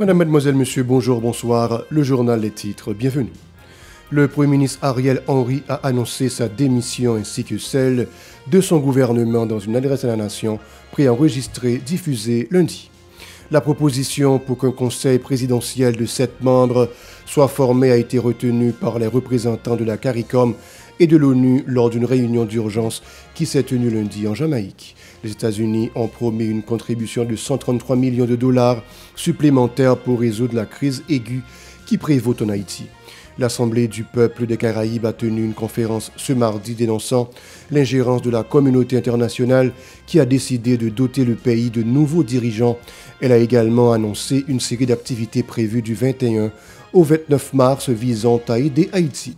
Madame, mademoiselle, monsieur, bonjour, bonsoir. Le journal Les Titres, bienvenue. Le Premier ministre Ariel Henry a annoncé sa démission ainsi que celle de son gouvernement dans une adresse à la nation préenregistrée diffusée lundi. La proposition pour qu'un conseil présidentiel de 7 membres soit formé a été retenue par les représentants de la CARICOM et de l'ONU lors d'une réunion d'urgence qui s'est tenue lundi en Jamaïque. Les États-Unis ont promis une contribution de 133 millions de dollars supplémentaires pour résoudre la crise aiguë qui prévaut en Haïti. L'Assemblée du peuple des Caraïbes a tenu une conférence ce mardi dénonçant l'ingérence de la communauté internationale qui a décidé de doter le pays de nouveaux dirigeants. Elle a également annoncé une série d'activités prévues du 21 au 29 mars visant à aider Haïti.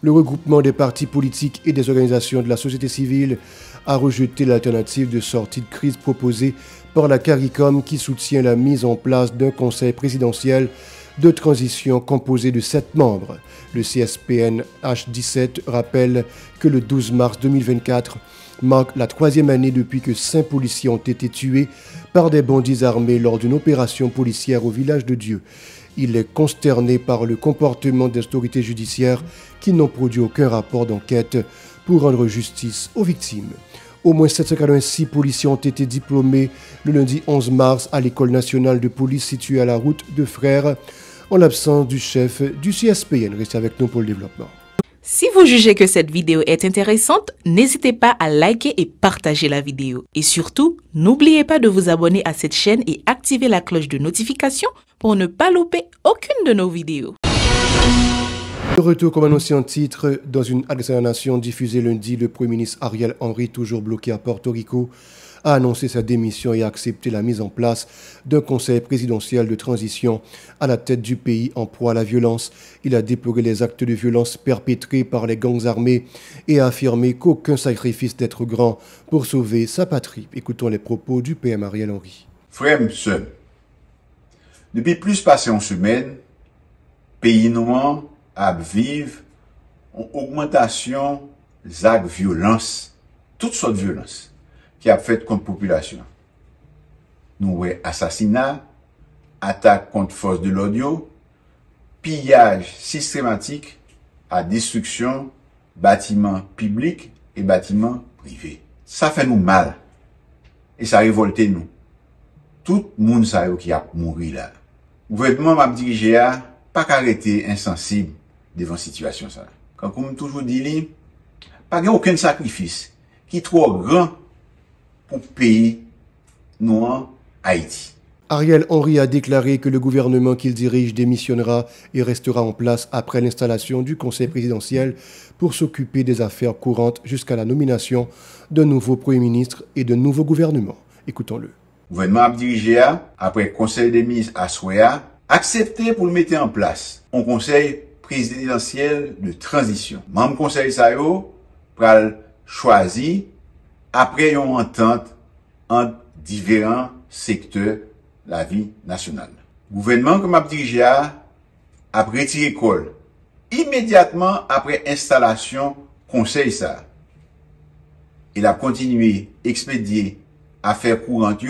Le regroupement des partis politiques et des organisations de la société civile a rejeté l'alternative de sortie de crise proposée par la CARICOM qui soutient la mise en place d'un conseil présidentiel de transition composé de 7 membres. Le CSPN-H17 rappelle que le 12 mars 2024 marque la 3e année depuis que 5 policiers ont été tués par des bandits armés lors d'une opération policière au village de Dieu. Il est consterné par le comportement des autorités judiciaires qui n'ont produit aucun rapport d'enquête pour rendre justice aux victimes. Au moins 786 policiers ont été diplômés le lundi 11 mars à l'École nationale de police située à la route de Frères, en l'absence du chef du CSPN. Restez avec nous pour le développement. Si vous jugez que cette vidéo est intéressante, n'hésitez pas à liker et partager la vidéo. Et surtout, n'oubliez pas de vous abonner à cette chaîne et activer la cloche de notification pour ne pas louper aucune de nos vidéos. De retour comme annoncé en titre, dans une adresse à la nation diffusée lundi, le Premier ministre Ariel Henry, toujours bloqué à Porto Rico, a annoncé sa démission et a accepté la mise en place d'un conseil présidentiel de transition à la tête du pays en proie à la violence. Il a déploré les actes de violence perpétrés par les gangs armés et a affirmé qu'aucun sacrifice n'est trop grand pour sauver sa patrie. Écoutons les propos du PM Ariel Henry. Frères et sœurs, depuis plus passé une semaine, pays noir à vivre une augmentation des actes de violence, toutes sortes de violences qui a fait contre la population. Nous voyons assassinats, attaques contre forces de l'audio, pillage systématique à destruction bâtiments publics et bâtiments privés. Ça fait nous mal et ça révolte nous. Tout le monde sait qui a mouru là. Le gouvernement m'a dirigé à pas qu'arrêter insensible devant la situation. Quand on toujours dit, pas aucun sacrifice qui est trop grand pour le pays noir Haïti. Ariel Henry a déclaré que le gouvernement qu'il dirige démissionnera et restera en place après l'installation du conseil présidentiel pour s'occuper des affaires courantes jusqu'à la nomination d'un nouveau Premier ministre et d'un nouveau gouvernement. Écoutons-le. Le gouvernement a dirigé après le conseil des ministres à Soya, accepté pour le mettre en place un conseil présidentiel de transition. Membre conseil Sayo pral choisi après une entente entre différents secteurs de la vie nationale. Le gouvernement comme a dirigé a retiré l'école immédiatement après installation conseil ça. Il a continué à expédier affaires courantes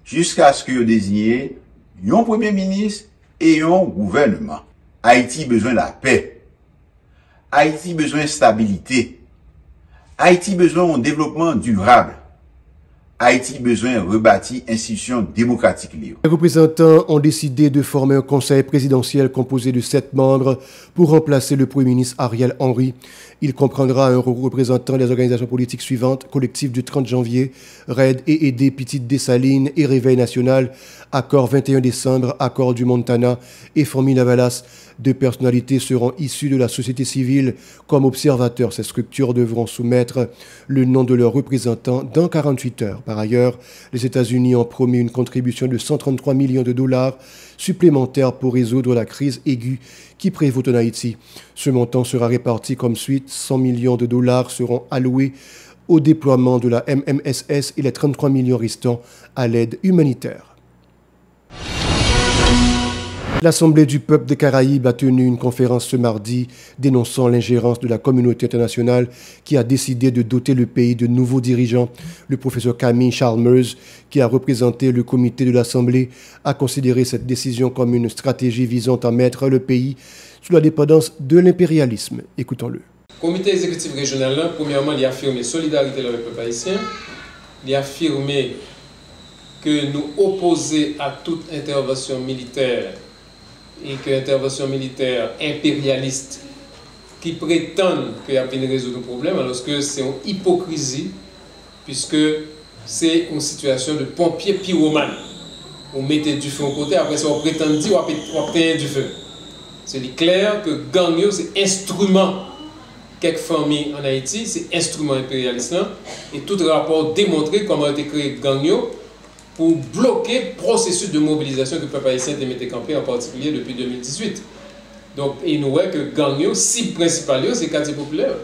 jusqu'à ce que vous désigniez un premier ministre et un gouvernement. Haïti besoin de la paix. Haïti besoin de stabilité. Haïti besoin d'un développement durable. Haïti besoin de rebâtir institutions démocratiques. Les représentants ont décidé de former un conseil présidentiel composé de 7 membres pour remplacer le Premier ministre Ariel Henry. Il comprendra un représentant des organisations politiques suivantes: Collectif du 30 janvier, RAID et Aider Petite Dessalines et Réveil National, Accord 21 décembre, Accord du Montana et Famille Lavalas. 2 personnalités seront issues de la société civile comme observateurs. Ces structures devront soumettre le nom de leurs représentants dans 48 heures. Par ailleurs, les États-Unis ont promis une contribution de 133 millions de dollars supplémentaires pour résoudre la crise aiguë qui prévaut en Haïti. Ce montant sera réparti comme suit: 100 millions de dollars seront alloués au déploiement de la MMSS et les 33 millions restants à l'aide humanitaire. L'Assemblée du peuple des Caraïbes a tenu une conférence ce mardi dénonçant l'ingérence de la communauté internationale qui a décidé de doter le pays de nouveaux dirigeants. Le professeur Camille Chalmers, qui a représenté le comité de l'Assemblée, a considéré cette décision comme une stratégie visant à mettre le pays sous la dépendance de l'impérialisme. Écoutons-le. Le comité exécutif régional, premièrement, il a affirmé solidarité avec le peuple haïtien. Il a affirmé que nous opposer à toute intervention militaire et que l'intervention militaire impérialiste qui prétendent qu'il y a bien résoudre le problème, alors que c'est une hypocrisie, puisque c'est une situation de pompier pyromane. On mettait du feu au côté, après ça on prétend dire on obtient du feu. C'est clair que gang c'est instrument quelques familles en Haïti, c'est instrument impérialiste et tout rapport démontré comment a été créé gang pour bloquer le processus de mobilisation que le peuple haïtien a mis campé, en particulier depuis 2018. Donc, il nous voit que gang yo, cible principale, c'est le quartier populaire.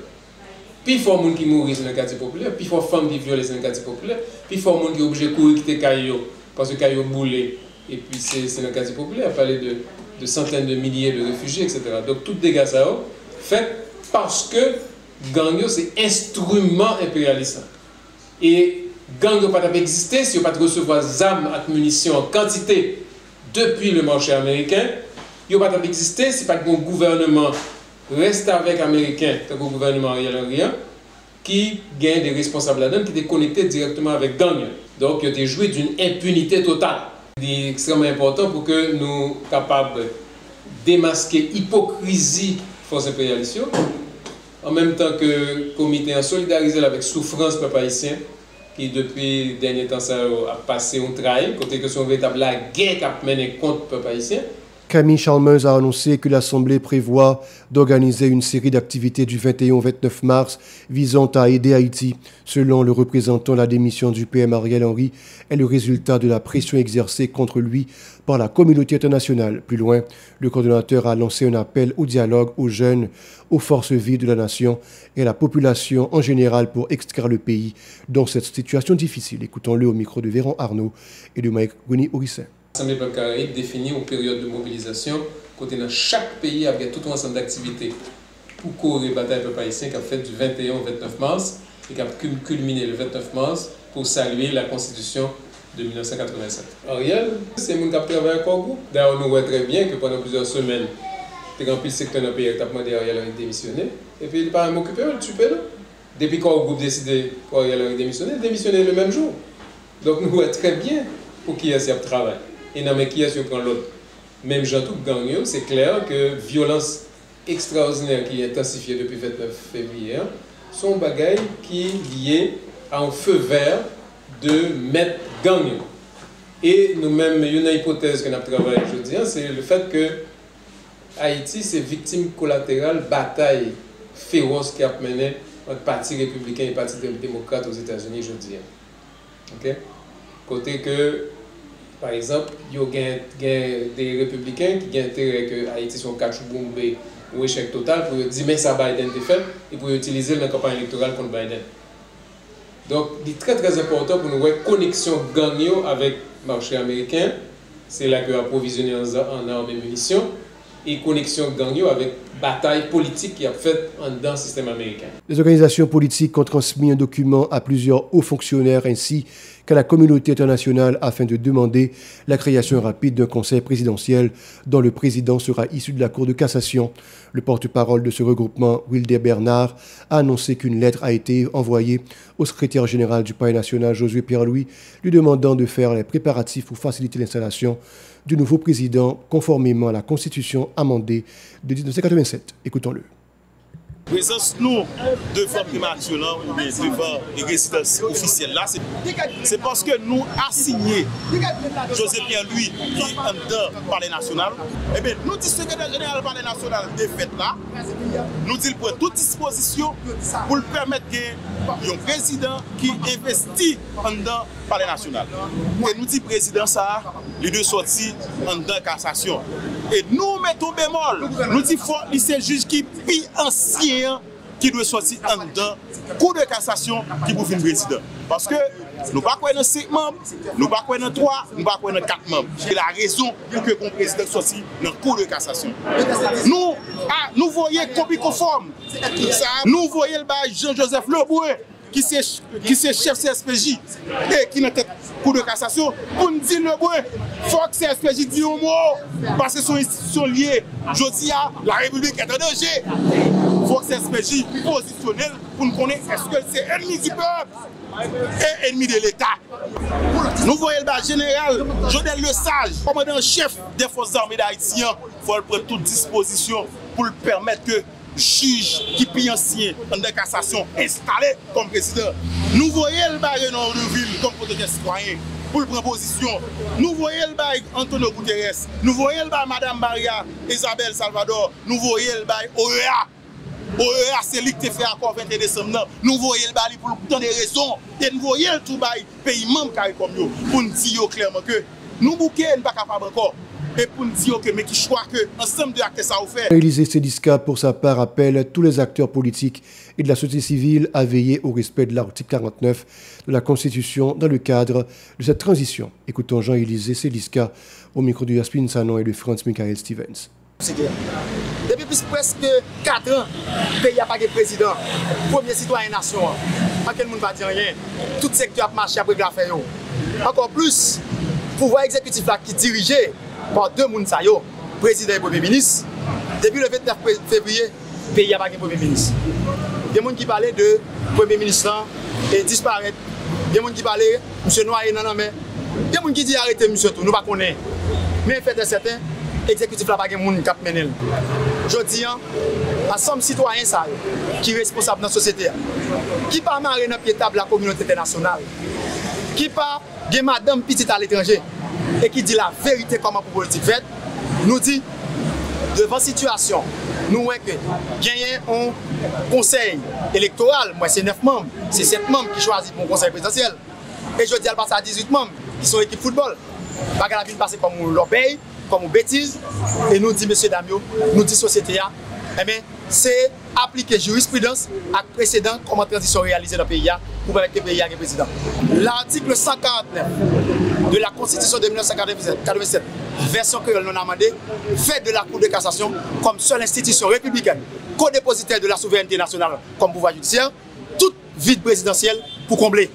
Puis il faut des gens qui mourent dans le quartier populaire, puis il faut des femmes qui violent dans le quartier populaire, puis il faut des gens qui sont obligés de courir quitter Caillou parce que Caillou boulé, et puis c'est dans le quartier populaire, parler de centaines de milliers de réfugiés, etc. Donc, tout dégâts ça fait parce que gang yo, c'est instrument impérialiste. Et gang n'a pas existé si on n'a pas recevoir des armes et munitions en quantité depuis le marché américain. Il n'a pas existé si pas que mon gouvernement reste avec Américains, le gouvernement Ariel Henry, qui gagne des responsables là-dedans, qui sont connectés directement avec gang. Donc, il a joué d'une impunité totale. C'est extrêmement important pour que nous soyons capables de démasquer l'hypocrisie force impérialiste, en même temps que le comité en solidarisé avec souffrance peuple haïtien, qui depuis le dernier temps ça a passé un trahi, côté que son véritable la guerre qui a mené contre le peuple haïtien. Camille Chalmers a annoncé que l'Assemblée prévoit d'organiser une série d'activités du 21 au 29 mars visant à aider Haïti. Selon le représentant, la démission du PM Ariel Henry est le résultat de la pression exercée contre lui par la communauté internationale. Plus loin, le coordonnateur a lancé un appel au dialogue aux jeunes, aux forces vives de la nation et à la population en général pour extraire le pays dans cette situation difficile. Écoutons-le au micro de Véron Arnaud et de Mike Gwini Orissin. L'Assemblée peuple Caraïbe définit une période de mobilisation côté dans chaque pays il y a tout un ensemble d'activités pour courir la bataille peuple haïtien qui a fait du 21 au 29 mars et qui a culminé le 29 mars pour saluer la constitution de 1987. Ariel, c'est mon qui a travaillé avec le groupe. D'ailleurs, on voit très bien que pendant plusieurs semaines, il y a un secteur dans le pays qui a demandé à Ariel de démissionner et puis il n'est pas occupé, il tue là. Depuis quand le groupe a décidé pour Ariel de démissionner, il a démissionné le même jour. Donc nous voyons très bien pour qui est-ce qu'il travaille. Et non, mais qui est-ce qui prend l'autre? Même Jean tout gang, c'est clair que violence extraordinaire qui est intensifiée depuis le 29 février sont des bagailles qui sont liées à un feu vert de mettre gang. Et nous-mêmes, une hypothèse que nous avons travaillé aujourd'hui, c'est le fait que Haïti, c'est victime collatérale bataille féroce qui a mené entre parti républicain et parti démocrate aux États-Unis aujourd'hui. OK? Côté que par exemple, il y a des républicains qui ont intérêt que Haïti soit cachou-boumbe ou échec total pour dire mais ça Biden est fait et pour utiliser dans la campagne électorale contre Biden. Donc, il est très très important pour nous voir connexion gagnante avec le marché américain. C'est là qu'on a approvisionné en armes et munitions. Et connexion gagnante avec bataille politique qui a fait dans le système américain. Les organisations politiques ont transmis un document à plusieurs hauts fonctionnaires ainsi qu'à la communauté internationale afin de demander la création rapide d'un conseil présidentiel dont le président sera issu de la Cour de cassation. Le porte-parole de ce regroupement, Wilder Bernard, a annoncé qu'une lettre a été envoyée au secrétaire général du Palais national, Josué Pierre-Louis, lui demandant de faire les préparatifs pour faciliter l'installation du nouveau président conformément à la Constitution amendée de 1987. Écoutons-le. Présence nous devant primature, devant les résidences officielles là, c'est parce que nous assigné José Pierre-Louis qui est en dedans Palais national. Eh bien, nous disons secrétaire général Palais national de fait là, nous disons pour toute disposition pour permettre qu'il y ait un président qui investit en dedans Palais national. Et nous disons président ça, il doit sortir en dedans cassation. Et nous mettons bémol, nous disons que c'est juge qui est plus ancien qui doit sortir en dedans cour de cassation qui pour finir président. Parce que nous pas quoi dans 5 membres, nous pas quoi dans 3, nous pas quoi dans 4 membres. C'est la raison pour que le président sorti dans le cours de cassation. Nous voyons copie conforme. Nous voyons le bail Jean-Joseph Leboué qui c'est chef CSPJ et qui est dans le cours de cassation pour nous dire Leboué, il faut que CSPJ dise un mot parce que son institution liée. Je dis à la République est en danger. Il faut que CSPJ positionnel pour nous connaître est-ce que c'est ennemi du peuple et ennemi de l'État. Nous voyons le général Jodel Le Sage, commandant-chef des forces armées d'Haïti, il faut prendre toute disposition pour permettre que le juge qui est ancien en cassation installé comme président. Nous voyons le Renan de Ville comme protecteur citoyen pour le prendre position. Nous voyons le Antonio Guterres, nous voyons le Madame Maria Isabelle Salvador, nous voyons le OEA. OEA, c'est lui qui fait accord 21 décembre. Nous voyons le bali pour donner raison. Et nous voyons tout le pays membre comme nous pour nous dire clairement que nous bouquons n'est pas capable encore. Et pour nous dire que mais qui choix que ensemble de acteurs ça vous fait. Élisée Sédiska, pour sa part, appelle tous les acteurs politiques et de la société civile à veiller au respect de l'article 49 de la Constitution dans le cadre de cette transition. Écoutons Jean-Élisée Sédiska au micro de Yaspin Sanon et de Franz Michael Stevens. Depuis presque 4 ans, le pays n'a pas de président. Premier citoyen nation. Pas que le monde ne va dire rien. Tout secteur a marché après la fin. Encore plus, le pouvoir exécutif là, qui est dirigé par deux personnes, président et premier ministre. Depuis le 29 février, le pays n'a pas de premier ministre. Il y a des gens qui parlaient de premier ministre et disparaître. Il y a des gens qui parlaient de M. Noyer dans la main. Il y a des gens qui disent arrêtez M. Tout. Nous ne connaissons pas. Mais fait de certains, l'exécutif n'a pas de monde qui a mené. Je dis, ensemble citoyens qui sont responsables dans la société, qui ne pas marrer dans le pied de la communauté internationale, qui ne pas de madame petite à l'étranger et qui dit la vérité comment pour politique faite, nous dit, devant la situation, nous voyons que gagner un conseil électoral, moi c'est 9 membres, c'est 7 membres qui choisissent mon conseil présidentiel. Et je dis, elle passe à 18 membres qui sont équipe football. Pas qu'elle a vu passer comme l'obéi, comme bêtise, et nous dit, monsieur Damio, nous dit société, eh bien, c'est appliquer jurisprudence à précédent comme transition réalisée dans le pays pour permettre que le pays ait un président. L'article 149 de la Constitution de 1987, version que l'on a demandé, fait de la Cour de cassation comme seule institution républicaine, co-dépositaire de la souveraineté nationale comme pouvoir judiciaire, toute vide présidentielle pour combler.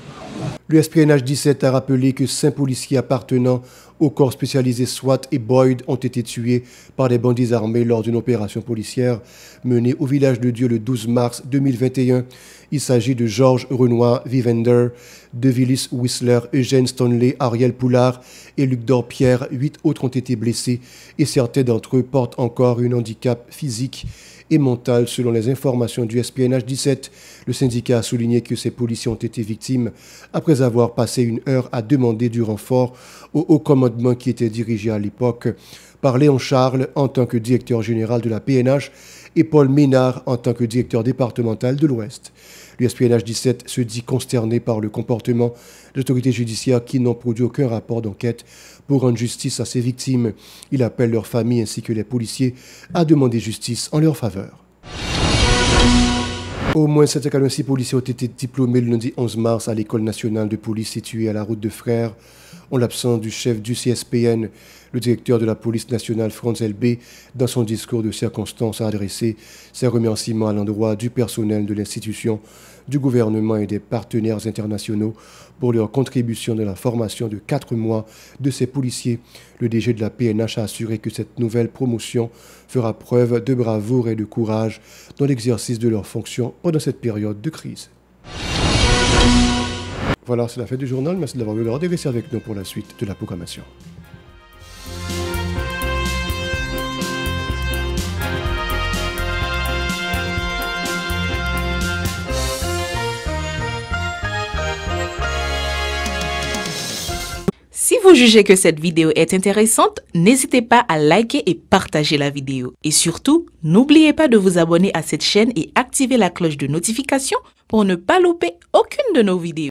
Le SPNH 17 a rappelé que 5 policiers appartenant au corps spécialisé SWAT et Boyd ont été tués par des bandits armés lors d'une opération policière menée au village de Dieu le 12 mars 2021. Il s'agit de Georges Renoir Vivender, De Willis Whistler, Eugène Stanley, Ariel Poulard et Luc Dorpierre. 8 autres ont été blessés et certains d'entre eux portent encore un handicap physique et mental selon les informations du SPNH 17. Le syndicat a souligné que ces policiers ont été victimes après avoir passé 1 heure à demander du renfort au haut commandement qui était dirigé à l'époque par Léon Charles en tant que directeur général de la PNH et Paul Ménard en tant que directeur départemental de l'Ouest. Le SPNH 17 se dit consterné par le comportement des autorités judiciaires qui n'ont produit aucun rapport d'enquête pour rendre justice à ces victimes. Il appelle leurs familles ainsi que les policiers à demander justice en leur faveur. Au moins 786 policiers ont été diplômés le lundi 11 mars à l'École nationale de police située à la route de Frères. En l'absence du chef du CSPN, le directeur de la police nationale, Franz Elbé, dans son discours de circonstance, a adressé ses remerciements à l'endroit du personnel de l'institution, du gouvernement et des partenaires internationaux pour leur contribution dans la formation de 4 mois de ces policiers. Le DG de la PNH a assuré que cette nouvelle promotion fera preuve de bravoure et de courage dans l'exercice de leurs fonctions pendant cette période de crise. Voilà, c'est la fin du journal. Merci d'avoir regardé. Restez avec nous pour la suite de la programmation. Si vous jugez que cette vidéo est intéressante, n'hésitez pas à liker et partager la vidéo. Et surtout, n'oubliez pas de vous abonner à cette chaîne et activer la cloche de notification pour ne pas louper aucune de nos vidéos.